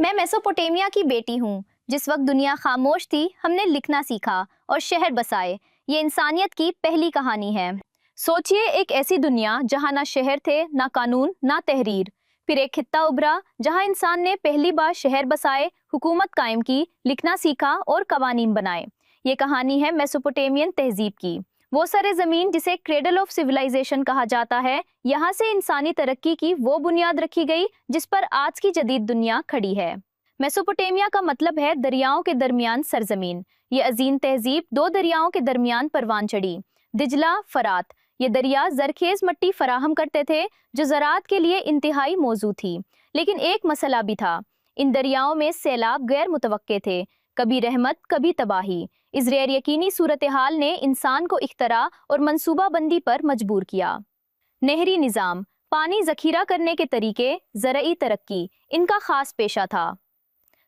मैं मेसोपोटामिया की बेटी हूँ। जिस वक्त दुनिया खामोश थी, हमने लिखना सीखा और शहर बसाए। ये इंसानियत की पहली कहानी है। सोचिए, एक ऐसी दुनिया जहाँ ना शहर थे, ना कानून, ना तहरीर। फिर एक खित्ता उभरा जहाँ इंसान ने पहली बार शहर बसाए, हुकूमत कायम की, लिखना सीखा और कवानीन बनाए। ये कहानी है मेसोपोटामियन तहजीब की। वो सरजमीन जिसे क्रेडल ऑफ सिविलाइजेशन कहा जाता है। यहाँ से इंसानी तरक्की की वो बुनियाद रखी गई जिस पर आज की जदीद दुनिया खड़ी है। मेसोपोटामिया का मतलब है दरियाओं के दरमियान सरजमीन। ये अजीम तहजीब दो दरियाओं के दरमियान परवान चढ़ी, दिजला, फरात। ये दरिया जरखेज मट्टी फराहम करते थे जो ज़राअत के लिए इंतहाई मौजू थी। लेकिन एक मसला भी था, इन दरियाओं में सैलाब गैर मुतवक्के थे, कभी रहमत कभी तबाही। इस गैर यकीनी सूरत हाल ने इंसान को इख्तरा और मंसूबाबंदी पर मजबूर किया। नहरी निज़ाम, पानी जखीरा करने के तरीके, ज़रई तरक्की इनका खास पेशा था।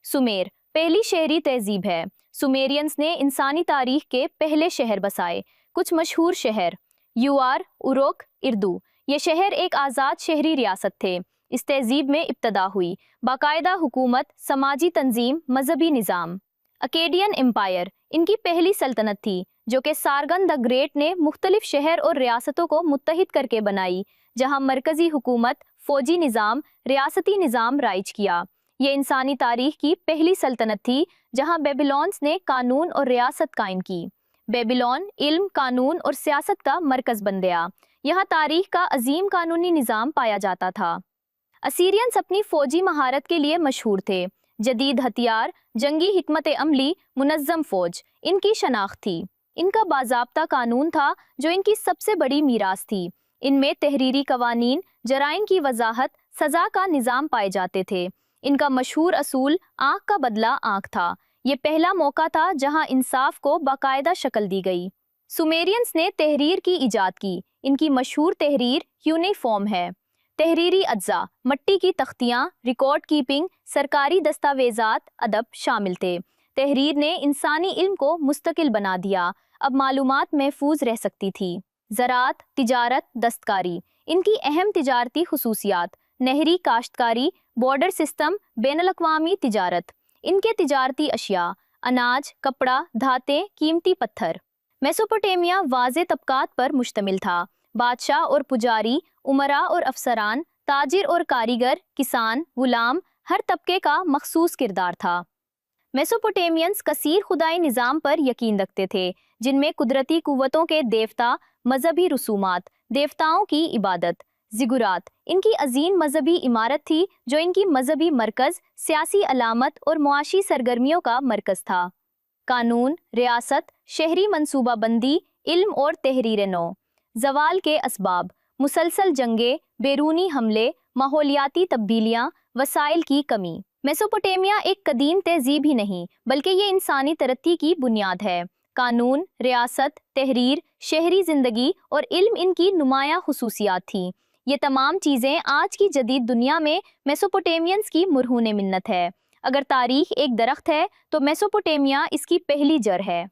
सुमेर पहली शहरी तहजीब है। सुमेरियंस ने इंसानी तारीख के पहले शहर बसाए। कुछ मशहूर शहर: यूआर, उरोक, इर्दू। ये शहर एक आज़ाद शहरी रियासत थे। इस तहजीब में इब्तदा हुई बाकायदा हुकूमत, समाजी तंजीम, मजहबी निज़ाम। अकेडियन एम्पायर इनकी पहली सल्तनत थी जो कि सारगन द ग्रेट ने मुख्तलिफ शहर और रियासतों को मुत्तहिद करके बनाई, जहां मरकजी हुकूमत, फौजी निज़ाम, रियासती निज़ाम राइज किया। ये इंसानी तारीख की पहली सल्तनत थी जहां बेबीलोन्स ने कानून और रियासत कायम की। बेबीलोन इल्म, कानून और सियासत का मरकज बन गया। यहाँ तारीख का अजीम कानूनी निज़ाम पाया जाता था। असीरियंस अपनी फौजी महारत के लिए मशहूर थे। जदीद हथियार, जंगी हिकमत अमली, मुनज़्ज़म फौज इनकी शनाख्त थी। इनका बाज़ाब्ता कानून था जो इनकी सबसे बड़ी मीरास थी। इनमें तहरीरी कवानीन, जराइम की वजाहत, सज़ा का निज़ाम पाए जाते थे। इनका मशहूर असूल आँख का बदला आँख था। ये पहला मौका था जहाँ इंसाफ को बाकायदा शक्ल दी गई। सुमेरियंस ने तहरीर की इजाद की। इनकी मशहूर तहरीर यूनिफॉर्म है। तहरीरी अज्जा, मट्टी की तख्तियाँ, रिकॉर्ड कीपिंग, सरकारी दस्तावेजात, अदब शामिल थे। तहरीर ने इंसानी इल्म को मुस्तकिल बना दिया। अब मालूमात महफूज रह सकती थी। ज़राअत, तिजारत, दस्तकारी इनकी अहम तिजारती खुसूसियात: नहरी काश्तकारी, बॉर्डर सिस्टम, बैनुल-अक़वामी तिजारत। इनके तिजारती अशिया: अनाज, कपड़ा, धातें, कीमती पत्थर। मेसोपोटामिया वाज़े तबकात पर मुश्तमिल था: बादशाह और पुजारी, उमरा और अफसरान, ताजिर और कारीगर, किसान, गुलाम। हर तबके का मखसूस किरदार था। मेसोपोटामियंस कसीर खुदाई निज़ाम पर यकीन रखते थे, जिनमें कुदरती कुव्वतों के देवता, मजहबी रसूमात, देवताओं की इबादत। ज़िगुरात इनकी अजीम मजहबी इमारत थी जो इनकी मजहबी मरकज़, सियासी अलामत और मुआशी सरगर्मियों का मरकज़ था। कानून, रियासत, शहरी मनसूबाबंदी, इल्म और तहरीर नौ। ज़वाल के असबाब: मुसलसल जंगे, बैरूनी हमले, माहौलियाती तब्दीलियाँ, वसाइल की कमी। मेसोपोटामिया एक कदीम तहजीब ही नहीं बल्कि ये इंसानी तरक्की की बुनियाद है। कानून, रियासत, तहरीर, शहरी ज़िंदगी और इल्म इनकी नुमाया खुसूसियात थीं। ये तमाम चीज़ें आज की जदीद दुनिया में मेसोपोटामियंस की मुरहून मिन्नत है। अगर तारीख एक दरख्त है तो मेसोपोटामिया इसकी पहली जड़ है।